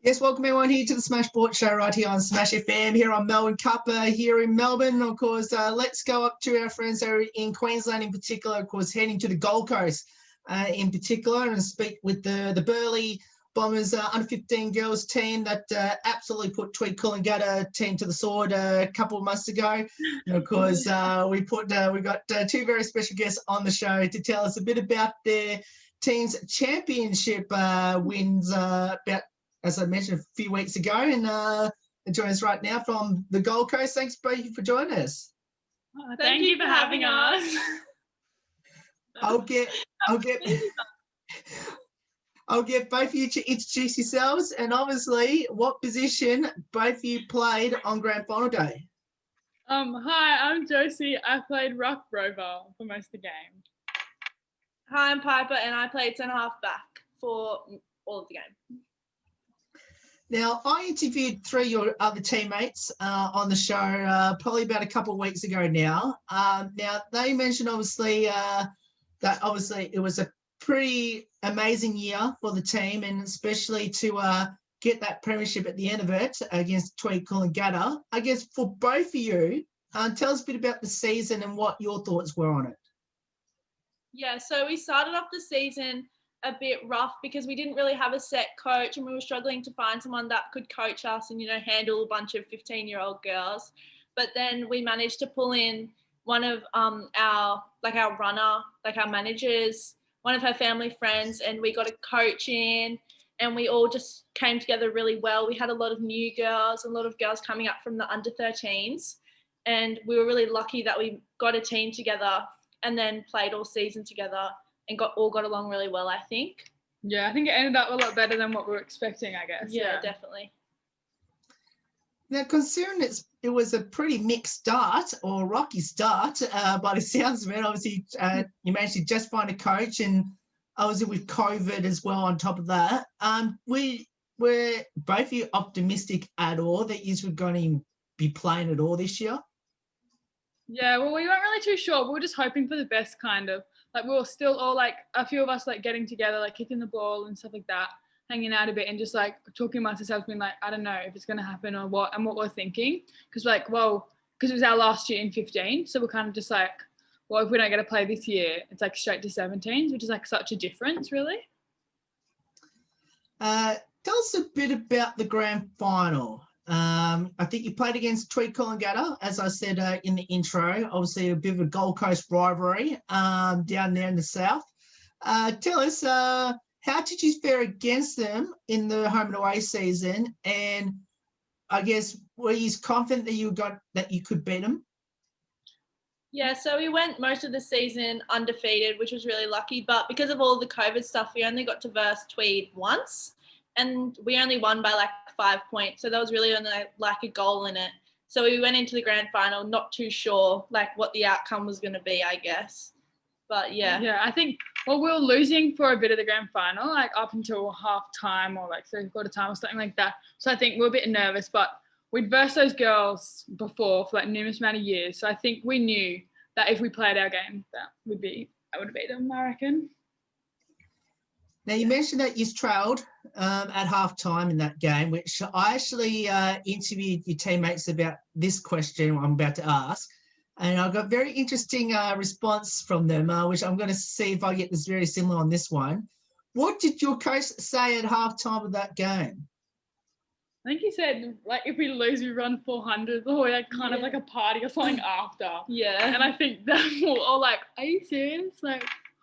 Yes, welcome everyone here to the Smash Sports Show right here on Smash FM here on Melbourne Cup here in Melbourne. Of course, let's go up to our friends that are in Queensland in particular, of course, heading to the Gold Coast in particular and speak with the Burleigh Bombers under 15 girls team that absolutely put Tweed Coolangatta team to the sword a couple of months ago. And of course, we got two very special guests on the show to tell us a bit about their team's championship wins about, as I mentioned, a few weeks ago, and join us right now from the Gold Coast. Thanks, both, for joining us. Thank you for having us. I'll get both of you to introduce yourselves, and obviously what position both of you played on Grand Final Day. Hi, I'm Josie. I played ruck rover for most of the game. Hi, I'm Piper, and I played centre half back for all of the game. Now, I interviewed three of your other teammates on the show probably about a couple of weeks ago now. Now, they mentioned obviously that obviously it was a pretty amazing year for the team, and especially to get that premiership at the end of it against Tweed Coolangatta. I guess for both of you, tell us a bit about the season and what your thoughts were on it. Yeah, so we started off the season a bit rough because we didn't really have a set coach, and we were struggling to find someone that could coach us and, handle a bunch of 15-year-old girls. But then we managed to pull in one of our runner, our managers, one of her family friends, and we got a coach in, and we all just came together really well. We had a lot of new girls, a lot of girls coming up from the under 13s, and we were really lucky that we got a team together and then played all season together and got along really well, I think. Yeah, I think it ended up a lot better than what we were expecting, I guess. Yeah, definitely. Now, considering it was a pretty mixed start or rocky start, by the sounds of it, obviously you managed to just find a coach, and obviously with COVID as well on top of that. Were both of you optimistic at all that you were going to be playing at all this year? Yeah, well, we weren't really too sure. We were just hoping for the best, kind of. We were still all, a few of us, getting together, kicking the ball and stuff like that, hanging out a bit and just, talking amongst ourselves, being I don't know if it's going to happen or what, and what we're thinking. Because, because it was our last year in 15, so we're kind of just well, if we don't get to play this year, it's, straight to 17s, which is, such a difference, really. Tell us a bit about the grand final. I think you played against Tweed Coolangatta, as I said in the intro. Obviously, a bit of a Gold Coast rivalry down there in the south. Tell us, how did you fare against them in the home and away season? And I guess, were you confident that you could beat them? Yeah, so we went most of the season undefeated, which was really lucky. But because of all the COVID stuff, we only got to verse Tweed once. And we only won by 5 points. So there was really only a goal in it. So we went into the grand final not too sure what the outcome was going to be, I guess. But yeah. Yeah, I think, we were losing for a bit of the grand final, up until half time or three-quarter time or something like that. So I think we were a bit nervous, but we'd versed those girls before for numerous amount of years. So I think we knew that if we played our game, I would beat them, I reckon. Now, you mentioned that you trailed at halftime in that game, which I actually interviewed your teammates about this question I'm about to ask, and I got very interesting response from them, which I'm going to see if I get this very similar on this one. What did your coach say at halftime of that game? I think he said, if we lose, we run 400, or we had kind of a party or something after. Yeah. And I think that we were all are you serious?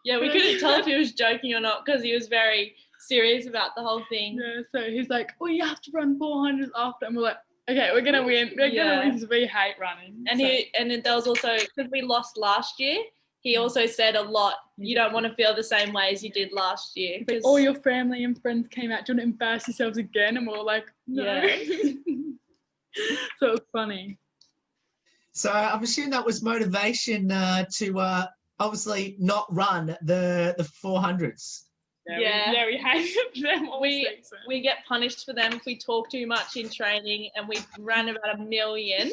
Yeah, we couldn't tell if he was joking or not because he was very serious about the whole thing. Yeah, so he's you have to run 400 after. And we're okay, we're going to win. We're going to win because we hate running. And there was also, because we lost last year, he also said a lot, you don't want to feel the same way as you did last year. All your family and friends came out, do you want to embarrass yourselves again? And we're all no. Yeah. So it was funny. So I'm assuming that was motivation to obviously not run the 400s. Yeah, we hated them all season. We get punished for them if we talk too much in training, and we ran about 1 million.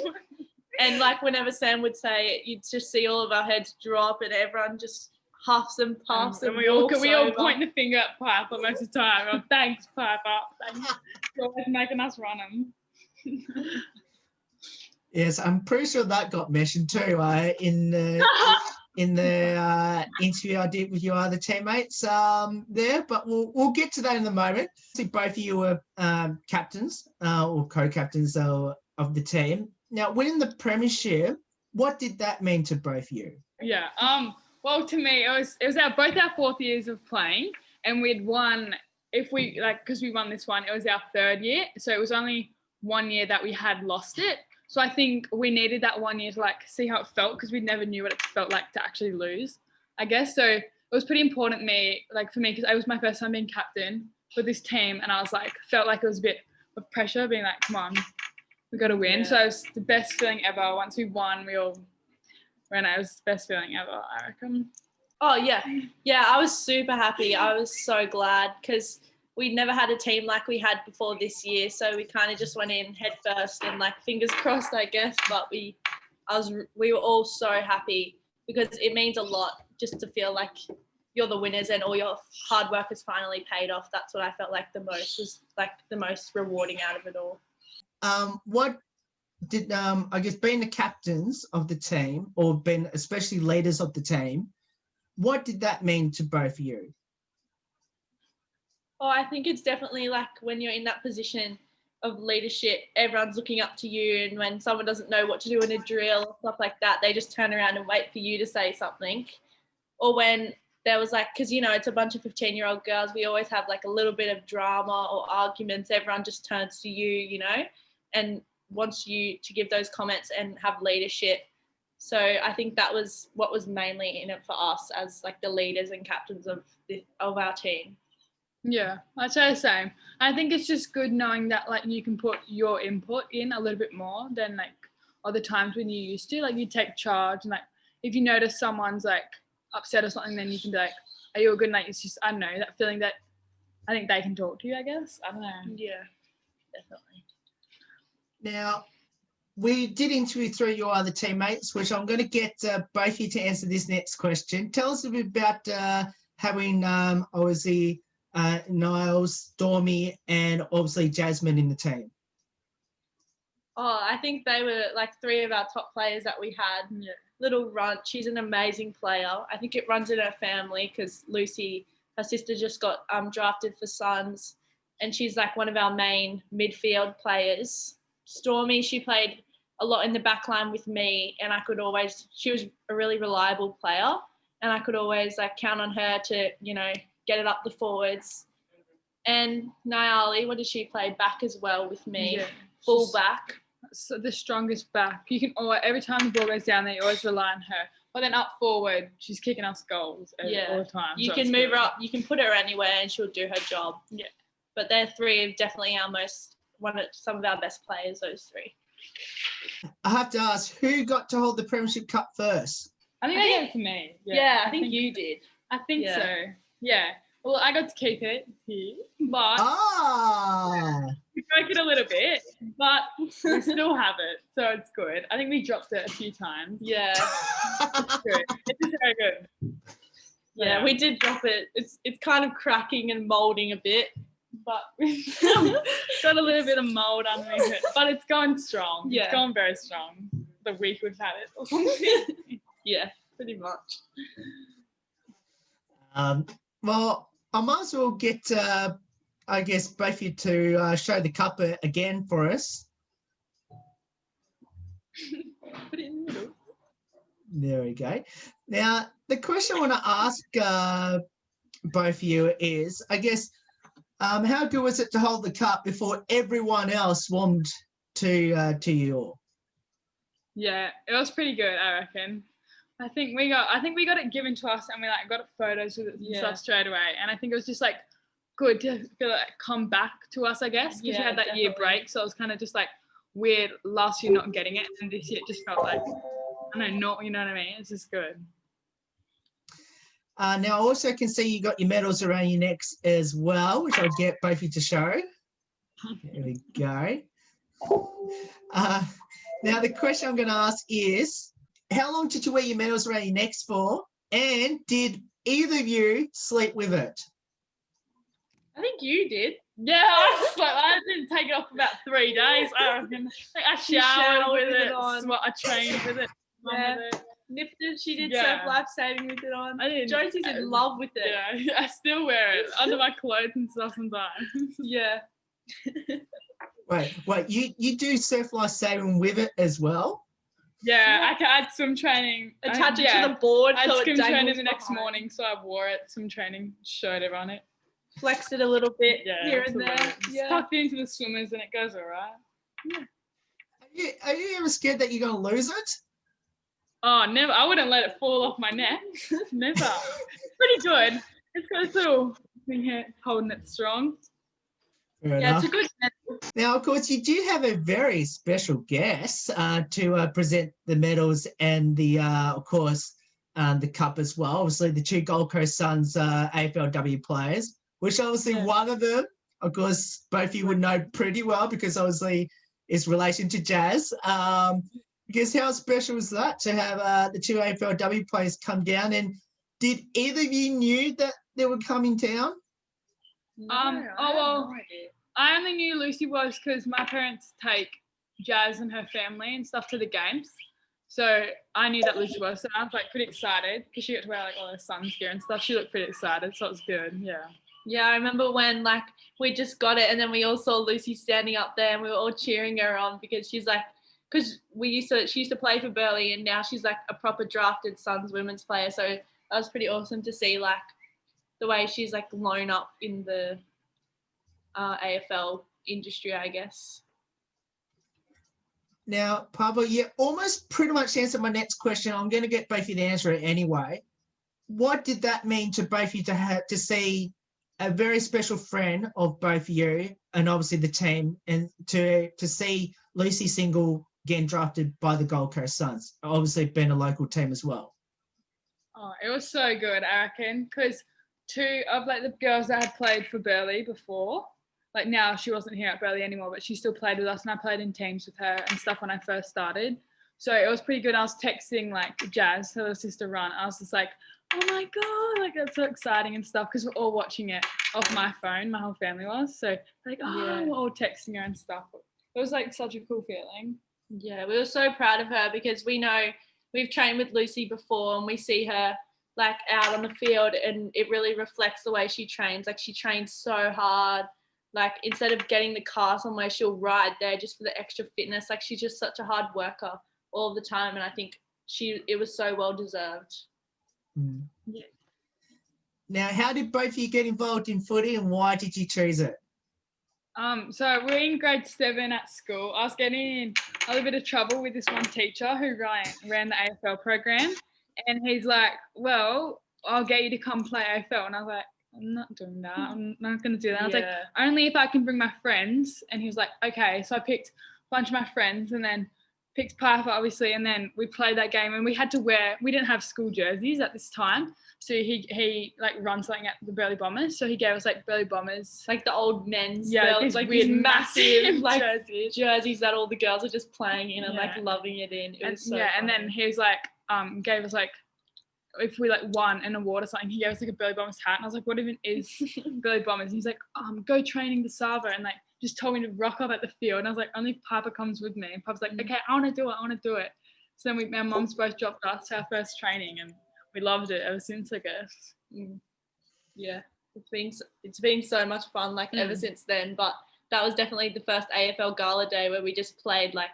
And whenever Sam would say it, you'd just see all of our heads drop and everyone just huffs and puffs, and we all point the finger at Piper most of the time. Oh, thanks, Piper. Thanks for always making us run them. Yes, I'm pretty sure that got mentioned too in the interview I did with your other teammates there, but we'll get to that in a moment. See, both of you were captains or co-captains of the team. Now, winning the premiership, what did that mean to both of you? Yeah. Well, to me, it was both our 4th years of playing, and we'd won. If we because we won this one, it was our 3rd year, so it was only 1 year that we had lost it. So I think we needed that 1 year to see how it felt, because we never knew what it felt like to actually lose, I guess. So it was pretty important for me, because it was my first time being captain for this team, and I was felt like it was a bit of pressure, being come on, we got to win. Yeah. So it was the best feeling ever. Once we won, we all ran out. It was the best feeling ever, I reckon. Oh, yeah. Yeah, I was super happy. I was so glad, because we'd never had a team like we had before this year, so we kind of just went in head first and fingers crossed, I guess. But we were all so happy, because it means a lot just to feel like you're the winners and all your hard work has finally paid off. That's what I felt like the most, was the most rewarding out of it all. What did I guess, being the captains of the team, or being especially leaders of the team, what did that mean to both of you? Oh, I think it's definitely when you're in that position of leadership, everyone's looking up to you, and when someone doesn't know what to do in a drill or stuff like that, they just turn around and wait for you to say something. Or when there was because it's a bunch of 15-year-old girls, we always have a little bit of drama or arguments. Everyone just turns to you, and wants you to give those comments and have leadership. So I think that was what was mainly in it for us as the leaders and captains of our team. Yeah, I'd say the same. I think it's just good knowing that you can put your input in a little bit more than other times when you used to. You take charge, and if you notice someone's upset or something, then you can be are you all good? And it's just, I don't know, that feeling that I think they can talk to you, I guess. I don't know. Yeah, definitely. Now, we did interview 3 of your other teammates, which I'm going to get both of you to answer this next question. Tell us a bit about having obviously Niles, Stormy, and obviously Jasmine in the team. Oh, I think they were 3 of our top players that we had. Yeah. Little Runt, she's an amazing player. I think it runs in her family, because Lucy, her sister, just got drafted for Suns, and she's one of our main midfield players. Stormy, she played a lot in the back line with me, and she was a really reliable player, and I could always count on her to, get it up the forwards. And Nyali, what did she play? Back as well with me. Yeah, full back. So the strongest back. You can always, every time the ball goes down there, you always rely on her. But then up forward, she's kicking us goals all the time. You can move her up. You can put her anywhere, and she'll do her job. Yeah. But they're 3 of definitely some of our best players. Those 3. I have to ask, who got to hold the Premiership Cup first? I think they gave it to me. Yeah, I think you did. I think so. Yeah. Well, I got to keep it here, but we broke it a little bit, but we still have it, so it's good. I think we dropped it a few times. Yeah. It's good. It's very good. Yeah, we did drop it. It's kind of cracking and moulding a bit, but we've got a little bit of mould underneath it. But it's going strong. Yeah. It's going very strong. The week we've had it or something. Yeah, pretty much. Well, I might as well get, I guess, both of you to show the cup again for us. Put it in the middle. There we go. Now, the question I want to ask both of you is, I guess, how good was it to hold the cup before everyone else warmed to you all? Yeah, it was pretty good, I reckon. I think we got it given to us, and we got photos with it and stuff straight away. And I think it was just good to feel it come back to us, I guess, because we had that year break. So it was kind of just weird last year not getting it, and this year it just felt you know what I mean? It's just good. Now, I also can see you got your medals around your necks as well, which I'll get both of you to show. There we go. Now, the question I'm going to ask is, how long did you wear your medals around your necks for? And did either of you sleep with it? I think you did. Yeah, I didn't take it off for about 3 days. I reckon. Like, I showered with it on. I trained with it. Yeah. With it. Nipped it. She did Yeah. surf life saving with it on. I didn't. Josie's in love with it. Yeah, I still wear it under my clothes and stuff sometimes. Yeah. Wait, you do surf life saving with it as well? Yeah, I had swim training. Attach it to the board. I had so swim it training the next behind. morning, so I wore it. Swim training, showed it on it. Flexed it a little bit here and absolutely. there. Just Yeah. tucked into the swimmers and it goes all right. Yeah. Are you ever scared that you're going to lose it? Oh, never. I wouldn't let it fall off my neck. Never. It's pretty good. It's got this little thing here holding it strong. Fair Yeah, enough. it's a good. Now, of course, you do have a very special guest to present the medals and of course, the cup as well. Obviously, the two Gold Coast Suns AFLW players, which obviously one of them, of course, both of you would know pretty well because obviously it's relation to Jazz. Because how special was that to have the two AFLW players come down? And did either of you knew that they were coming down? I only knew Lucy was because my parents take Jazz and her family and stuff to the games. So I knew that Lucy was. So I was like pretty excited because she got to wear like all her Suns gear and stuff. She looked pretty excited, so it was good. Yeah. Yeah, I remember when like we just got it and then we all saw Lucy standing up there and we were all cheering her on because she's like, because she used to play for Burleigh and now she's like a proper drafted Suns women's player. So that was pretty awesome to see like the way she's like blown up in the AFL industry, I guess. Now, Pablo, you almost pretty much answered my next question. I'm going to get both of you to answer it anyway. What did that mean to both of you to see a very special friend of both of you and obviously the team, and to see Lucy Single getting drafted by the Gold Coast Suns, obviously being a local team as well? Oh, it was so good, I reckon, because two of like the girls that had played for Burleigh before, like now she wasn't here at Burleigh anymore, but she still played with us and I played in teams with her and stuff when I first started. So it was pretty good. I was texting like Jazz, her sister Run. I was just like, oh my God, like that's so exciting and stuff because we're all watching it off my phone, my whole family was. So like, we're all texting her and stuff. It was like such a cool feeling. Yeah, we were so proud of her because we know we've trained with Lucy before and we see her like out on the field and it really reflects the way she trains. Like she trains so hard. Like instead of getting the car somewhere, she'll ride there just for the extra fitness. Like she's just such a hard worker all the time. And I think it was so well deserved. Mm. Yeah. Now, how did both of you get involved in footy and why did you choose it? So we're in grade 7 at school. I was getting in a little bit of trouble with this one teacher who ran the AFL program. And he's like, well, I'll get you to come play AFL. And I was like, I'm not doing that. I'm not going to do that. I was like, only if I can bring my friends. And he was like, okay. So I picked a bunch of my friends and then picked Piper, obviously. And then we played that game and we had to we didn't have school jerseys at this time. So he like run something at the Burleigh Bombers. So he gave us like Burleigh Bombers. Like the old men's. These like weird, these massive like jerseys that all the girls are just playing in and like loving it in. It was so funny. And then he was like, gave us like, if we like won an award or something, he gave us like a Burleigh Bombers hat. And I was like, what even is Burleigh Bombers? And he's like, go training the Savo, and like just told me to rock up at the field. And I was like, only if Piper comes with me. And Piper's like, okay, I want to do it. So then our moms both dropped us to our first training and we loved it ever since, I guess. Yeah, it's been so much fun like ever since then. But that was definitely the first AFL Gala day where we just played like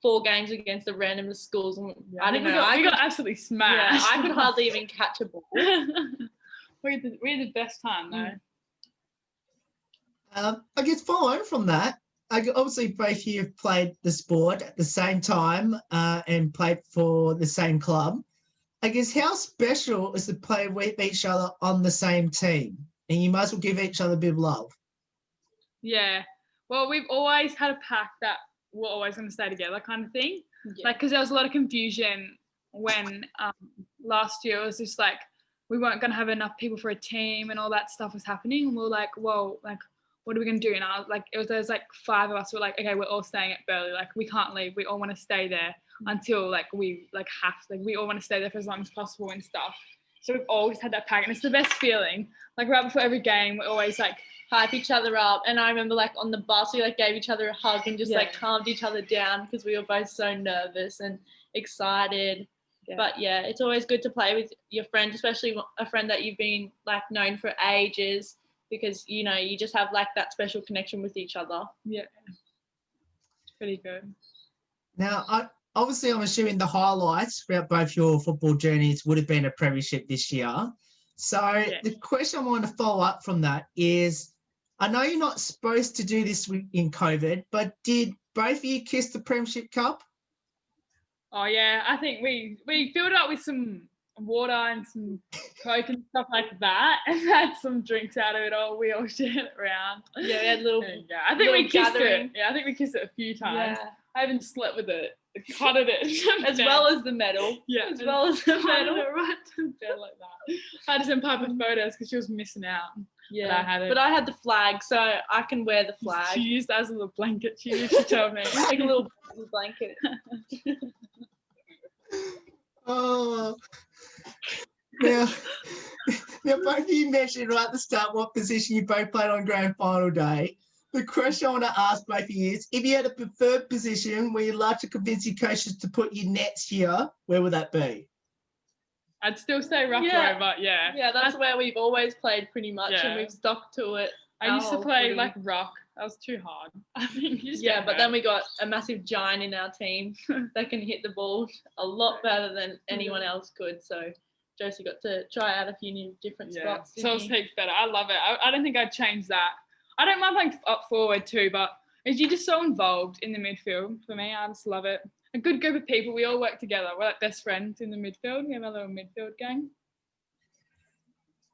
4 games against the random schools. And I don't know. We got absolutely smashed. Yeah, I could hardly even catch a ball. we had the best time though. I guess following from that, obviously both of you have played the sport at the same time and played for the same club. I guess how special is to play with each other on the same team? And you might as well give each other a bit of love. Yeah. Well, we've always had a pact that we're always going to stay together kind of thing. Yeah. Like, because there was a lot of confusion when last year it was just like we weren't going to have enough people for a team and all that stuff was happening. And we were like, whoa, like, what are we going to do? And I was like, there's like 5 of us who were like, okay, we're all staying at Burleigh. Like, we can't leave. We all want to stay there until like we like have to. Like, we all want to stay there for as long as possible and stuff. So we've always had that pack, and it's the best feeling. Like right before every game, we're always like hype each other up. And I remember like on the bus, we like gave each other a hug and just like calmed each other down because we were both so nervous and excited. Yeah. But yeah, it's always good to play with your friends, especially a friend that you've been like known for ages, because you know you just have like that special connection with each other. Yeah, it's pretty good. Now, obviously, I'm assuming the highlights throughout both your football journeys would have been a premiership this year. So the question I want to follow up from that is, I know you're not supposed to do this in COVID, but did both of you kiss the Premiership Cup? Oh yeah, I think we filled it up with some water and some Coke and stuff like that, and had some drinks out of it all. We all shared it around. Yeah, we had little. Yeah, I think we kissed it. Yeah, I think we kissed it a few times. Yeah. I haven't slept with it. Cutted it as well as the medal. Yeah, as well as the medal. Right to bed like that. I had to send Piper photos because she was missing out. Yeah, but I had the flag, so I can wear the flag. She used that as a little blanket. She used to tell me like a little blanket. Oh, now both of you mentioned right at the start what position you both played on grand final day. The question I want to ask both of you is, if you had a preferred position where you'd like to convince your coaches to put you next year, where would that be? I'd still say ruck row, but yeah, that's where we've always played pretty much, and we've stuck to it. I used to play like ruck. That was too hard. I think but then we got a massive giant in our team that can hit the ball a lot better than anyone else could. So Josie got to try out a few new different spots. So it's heaps better. I love it. I don't think I'd change that. I don't mind playing up forward too, but you're just so involved in the midfield. For me, I just love it. A good group of people. We all work together. We're like best friends in the midfield. We have a little midfield gang.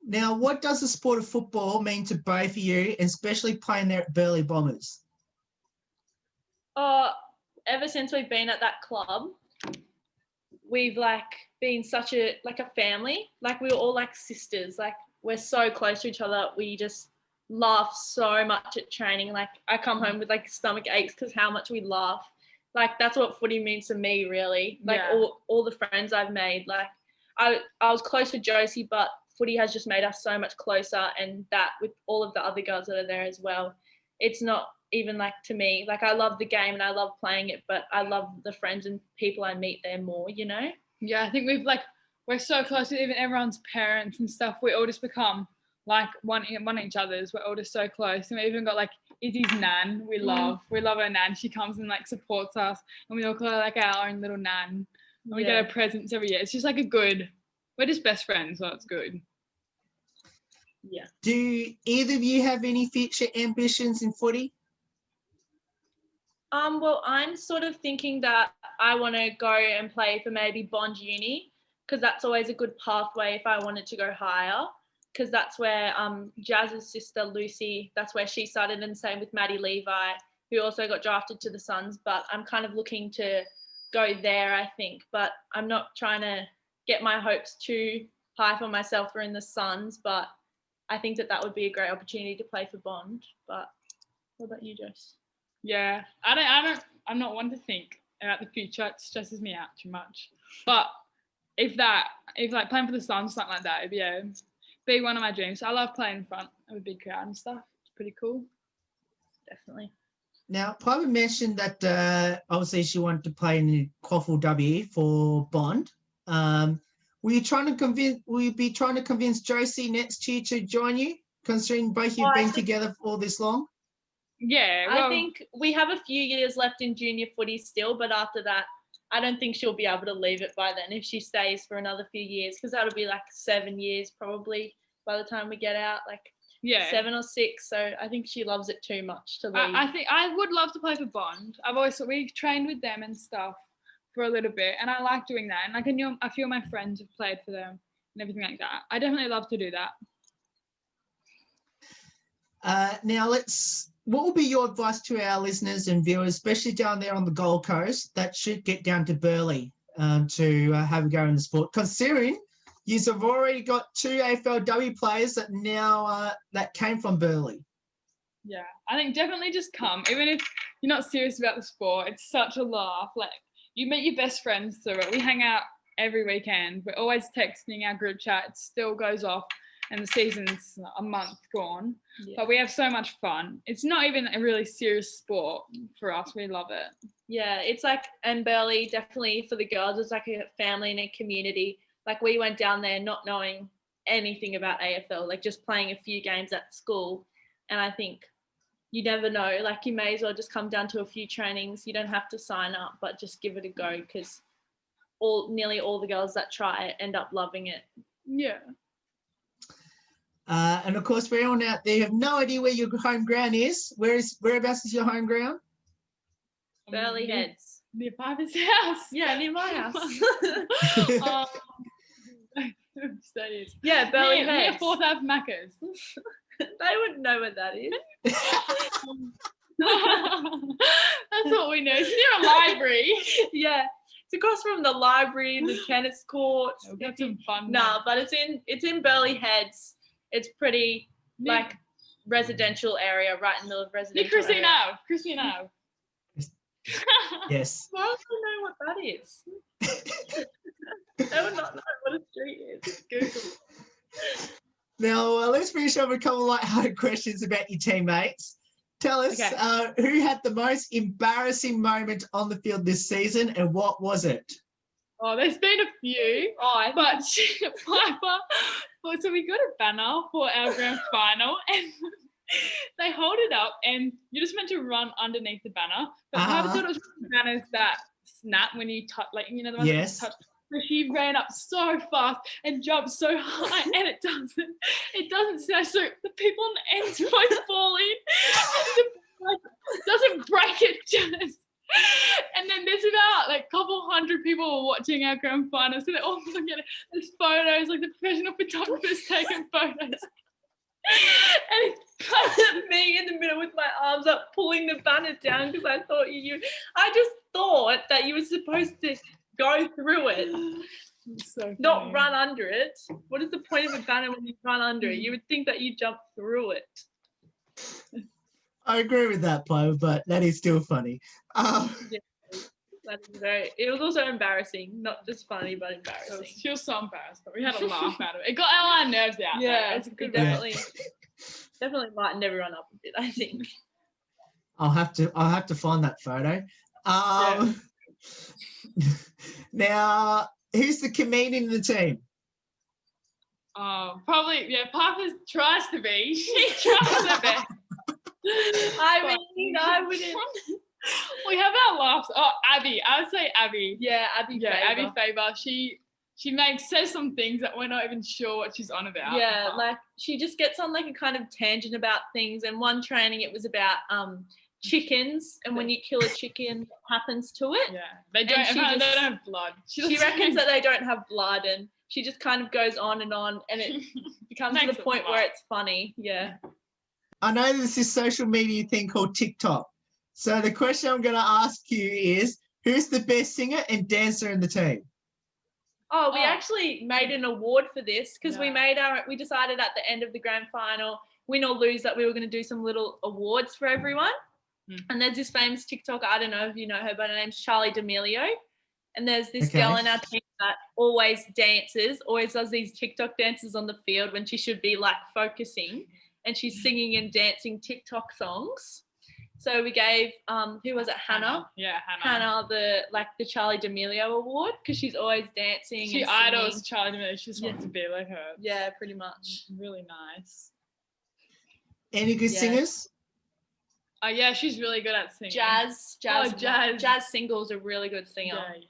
Now, what does the sport of football mean to both of you, especially playing there at Burleigh Bombers? Ever since we've been at that club, we've like been such a family. Like we were all like sisters. Like we're so close to each other. We just laugh so much at training. Like I come home with like stomach aches because how much we laugh. Like that's what footy means to me, really. Like all the friends I've made. Like I was close with Josie, but footy has just made us so much closer, and that with all of the other girls that are there as well. It's not even like to me, like I love the game and I love playing it, but I love the friends and people I meet there more, you know? Yeah, I think we're so close with even everyone's parents and stuff. We all just become like one each other's. We're all just so close. And we even got like Izzy's nan. We love her nan. She comes and like supports us, and we all call her like our own little nan. And we get her presents every year. It's just like we're just best friends, so it's good. Yeah. Do either of you have any future ambitions in footy? Well, I'm sort of thinking that I want to go and play for maybe Bond Uni, because that's always a good pathway if I wanted to go higher, because that's where Jazz's sister Lucy, that's where she started, and same with Maddie Levi, who also got drafted to the Suns. But I'm kind of looking to go there, I think, but I'm not trying to get my hopes too high for myself for in the Suns, but I think that would be a great opportunity to play for Bond. But what about you, Jess? Yeah, I'm not one to think about the future. It stresses me out too much. But if like playing for the Suns, something like that, it'd be one of my dreams. I love playing in front of a big crowd and stuff. It's pretty cool. Definitely. Now, Piper mentioned that obviously she wanted to play in the Quaffle W for Bond. Will you be trying to convince Josie next year to join you, considering both you've been together for all this long? Yeah. I think we have a few years left in junior footy still, but after that, I don't think she'll be able to leave it by then if she stays for another few years, because that'll be like 7 years probably by the time we get out, 7 or 6. So I think she loves it too much to leave. I think I would love to play for Bond. We trained with them and stuff for a little bit, and I like doing that. And a few of my friends have played for them and everything like that. I definitely love to do that. Now what will be your advice to our listeners and viewers, especially down there on the Gold Coast, that should get down to Burleigh to have a go in the sport, considering you have already got 2 AFLW players that now that came from Burleigh? Yeah, I think definitely just come. Even if you're not serious about the sport, it's such a laugh. Like, you meet your best friends through it. We hang out every weekend. We're always texting our group chat. It still goes off, and the season's a month gone. Yeah. But we have so much fun. It's not even a really serious sport for us. We love it. Yeah, it's like, and Burleigh, definitely for the girls, it's like a family and a community. Like we went down there not knowing anything about AFL, like just playing a few games at school. And I think you never know, like you may as well just come down to a few trainings. You don't have to sign up, but just give it a go, because nearly all the girls that try it end up loving it. Yeah. And of course, for everyone out there who have no idea where your home ground is, whereabouts is your home ground? Burleigh Heads. Near Piper's house. Yeah, near my house. That is. Yeah, Burleigh Near Heads. 4th Ave Macca's. They wouldn't know what that is. That's what we know. It's near a library. Yeah, it's across from the library, the tennis courts. We've got some fun. No, but it's in Burleigh Heads. It's pretty like residential area, right in the middle of residential. Near Christine area. Ave. Christine Ave. Yes. Why would I know what that is? They would not know what a street is. Google. Now, let's finish up with a couple of light-hearted questions about your teammates. Tell us who had the most embarrassing moment on the field this season, and what was it? Oh, there's been a few. But Piper. Well, so we got a banner for our grand final, and they hold it up, and you're just meant to run underneath the banner. But Piper thought it was one of the banners that snap when you touch, like, you know, the one that touch. So she ran up so fast and jumped so high, and it doesn't smash. So the people on the ends are both falling, and it doesn't break it just. And then there's about like a couple hundred people watching our grand final, so they're all looking at it. There's photos, like the professional photographers taking photos. And it's me in the middle with my arms up, pulling the banner down because I thought I just thought that you were supposed to go through it, so not run under it. What is the point of a banner when you run under it? You would think that you jump through it. I agree with that, Piper, but that is still funny. Yeah, that is it was also embarrassing, not just funny, but embarrassing. She was so embarrassed, but we had a laugh out of it. It got all our nerves out. Yeah, it's a good definitely lightened everyone up a bit, I think. I'll have to find that photo. Now, who's the comedian in the team? Probably, Piper tries to be. She tries her best. I wouldn't. We have our laughs. Oh, Abby. I would say Abby. Yeah, Abby Faber. Abby Faber. She says some things that we're not even sure what she's on about. Yeah, like she just gets on like a kind of tangent about things. And one training, it was about chickens, and when you kill a chicken, what happens to it? Yeah, they don't have blood. She reckons that they don't have blood, and she just kind of goes on, and it becomes to the point where it's funny. Yeah. I know there's this social media thing called TikTok. So the question I'm going to ask you is, who's the best singer and dancer in the team? Oh, we actually made an award for this because we decided at the end of the grand final, win or lose, that we were going to do some little awards for everyone. And there's this famous TikToker, I don't know if you know her, but her name's Charli D'Amelio. And there's this girl in our team that always dances, always does these TikTok dances on the field when she should be like focusing, and she's singing and dancing TikTok songs. So we gave who was it? Hannah. Yeah, Hannah the Charli D'Amelio award because she's always dancing. She idols Charli D'Amelio. She just wants to be like her. Yeah, pretty much. Really nice. Any good singers? Oh yeah, she's really good at singing. Jazz Single's a really good singer. Yeah.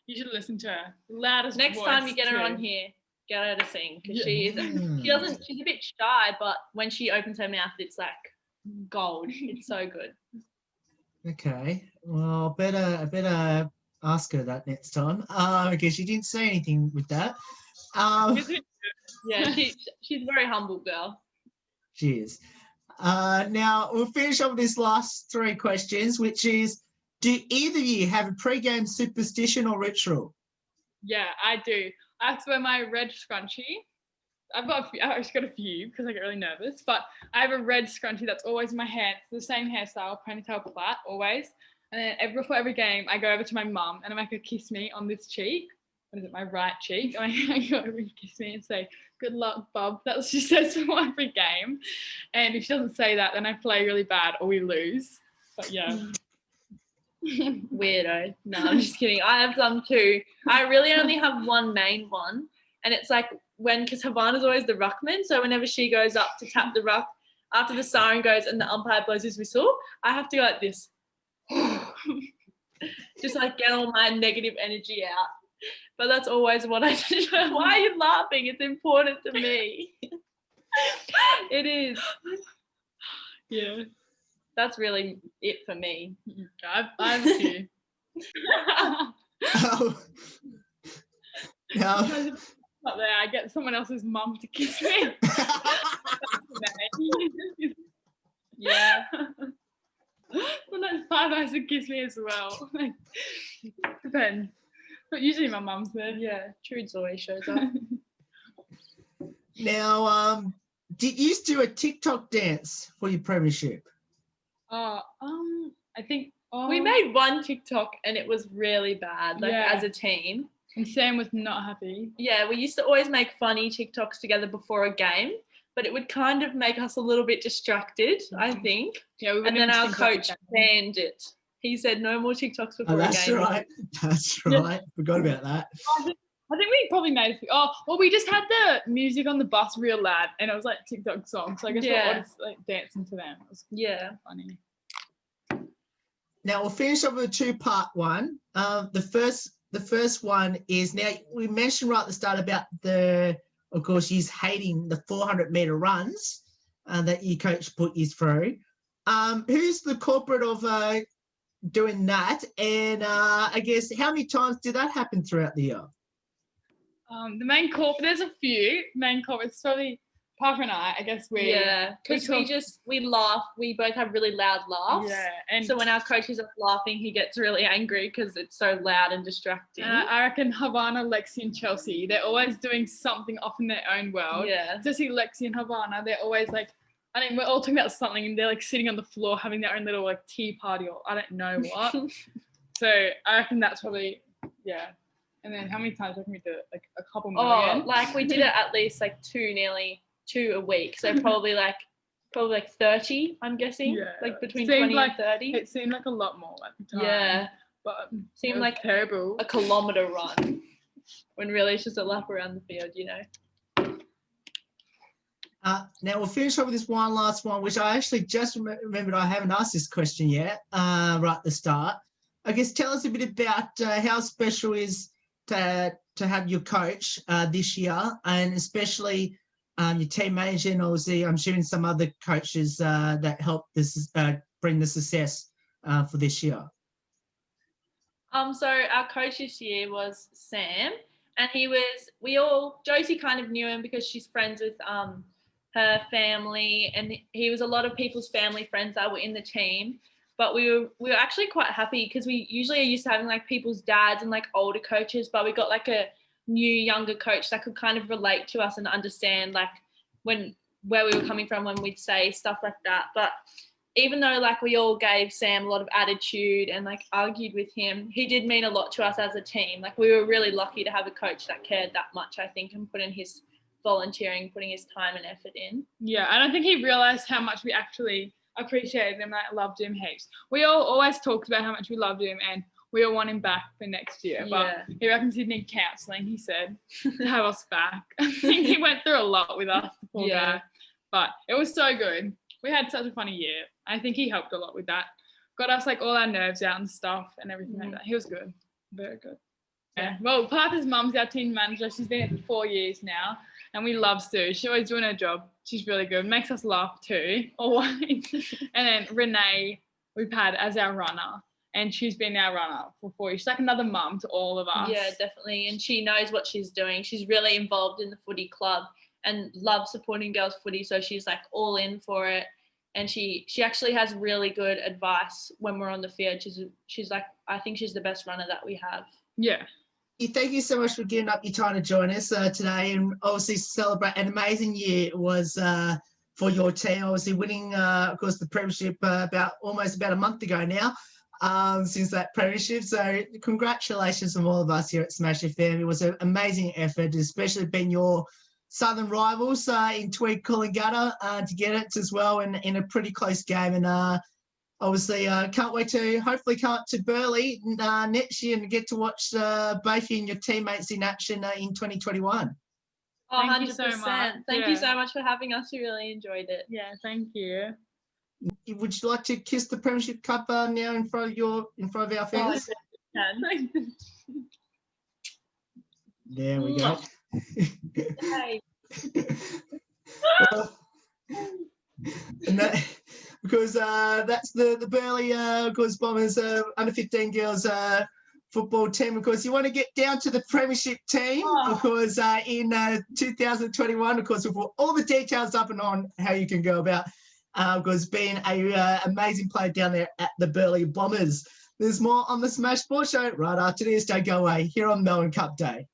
You should listen to her. Loudest Next voice time you get her too. on here, get her to sing because she's a bit shy, but when she opens her mouth, it's like gold. It's so good. Okay, well, I better ask her that next time because she didn't say anything with that. Yeah, she's a very humble girl. She is. Now we'll finish up with this last three questions, which is, do either of you have a pre-game superstition or ritual? Yeah, I do. I have to wear my red scrunchie. I've actually got a few because I get really nervous, but I have a red scrunchie that's always in my hair. It's the same hairstyle, ponytail plait, always. And then before every game, I go over to my mum and I make her kiss me on this cheek. what is it, my right cheek. I go over and kiss me and say, good luck, Bob. That's what she says for every game. And if she doesn't say that, then I play really bad or we lose. But yeah. Weirdo. No, I'm just kidding. I have some too. I really only have one main one. And it's like because Havana's always the ruckman. So whenever she goes up to tap the ruck, after the siren goes and the umpire blows his whistle, I have to go like this. Just like get all my negative energy out. But that's always what I do. Why are you laughing? It's important to me. It is. Yeah. That's really it for me. I have a few. No. Up there, I get someone else's mum to kiss me. Yeah. Sometimes Five to kiss me as well. Depends. But usually my mum's there. Yeah. Trude's always shows up. Now, did you do a TikTok dance for your premiership? I think we made one TikTok and it was really bad, as a team. And Sam was not happy. Yeah, we used to always make funny TikToks together before a game, but it would kind of make us a little bit distracted, I think. Yeah, and then our coach banned it. He said no more TikToks before a game. That's right. That's right. Forgot about that. I think we probably made a few. Oh, well, we just had the music on the bus real loud, and it was like TikTok songs. So I guess we're all just like dancing to them. It was funny. Now we'll finish up with a two-part one. The first one is, now we mentioned right at the start about of course, he's hating the 400-meter runs that your coach put you through. Who's the culprit of doing that? And I guess how many times did that happen throughout the year? The main culprit, there's a few main culprits. Probably Parker and I guess because we laugh. We both have really loud laughs. Yeah, and so when our coach is laughing, he gets really angry because it's so loud and distracting. I reckon Havana, Lexi, and Chelsea, they're always doing something off in their own world. Yeah. Especially Lexi and Havana, they're always like, I mean, we're all talking about something and they're like sitting on the floor having their own little like tea party or I don't know what. So I reckon that's probably And then how many times can we do it? Like a couple more again? Like we did it at least like nearly two a week. So probably like 30, I'm guessing. Yeah. Like between 20 and 30. It seemed like a lot more at the time. Yeah. But seemed like terrible. A kilometre run. When really it's just a lap around the field, you know. Now we'll finish up with this one last one, which I actually just remembered I haven't asked this question yet, right at the start. I guess tell us a bit about how special is to have your coach this year, and especially your team manager, and obviously I'm assuming some other coaches that helped this bring the success for this year. So our coach this year was Sam, and Josie kind of knew him because she's friends with her family, and he was a lot of people's family friends that were in the team. But we were actually quite happy because we usually are used to having like people's dads and like older coaches, but we got like a new younger coach that could kind of relate to us and understand like where we were coming from when we'd say stuff like that. But even though like we all gave Sam a lot of attitude and like argued with him, he did mean a lot to us as a team. Like we were really lucky to have a coach that cared that much, I think, and put in his volunteering, putting his time and effort in. Yeah, and I think he realised how much we actually appreciated him and I loved him heaps. We all always talked about how much we loved him and we all want him back for next year. But he reckons he'd need counselling, he said, to have us back. I think he went through a lot with us, the poor guy. But it was so good. We had such a funny year. I think he helped a lot with that. Got us like all our nerves out and stuff and everything like that. He was good. Very good. Yeah. Well, Parker's mum's our team manager. She's been here for 4 years now. And we love Sue. She's always doing her job. She's really good. Makes us laugh too, always. And then Renee, we've had as our runner. And she's been our runner for 4 years. She's like another mum to all of us. Yeah, definitely. And she knows what she's doing. She's really involved in the footy club and loves supporting girls footy. So she's like all in for it. And she actually has really good advice when we're on the field. She's like, I think she's the best runner that we have. Yeah. Thank you so much for giving up your time to join us today and obviously celebrate an amazing year it was for your team, obviously winning, of course, the premiership almost about a month ago now. since that premiership. So congratulations from all of us here at Smash FM. It was an amazing effort, especially being your southern rivals in Tweed Coolangatta to get it as well in a pretty close game. And obviously can't wait to hopefully come up to Burleigh next year and get to watch both you and your teammates in action in 2021. Oh, Thank 100%. you so much. Thank you so much for having us. We really enjoyed it. Yeah, thank you. Would you like to kiss the Premiership Cup now in front of our fans? There we go. Hey. Well, and that, because that's the Burleigh, of course, Bombers under 15 girls football team. Of course, you want to get down to the Premiership team, because in 2021, of course, we'll put all the details up and on how you can go about, because being a amazing player down there at the Burleigh Bombers. There's more on the Smash Sports Show right after this. Don't go away here on Melbourne Cup Day.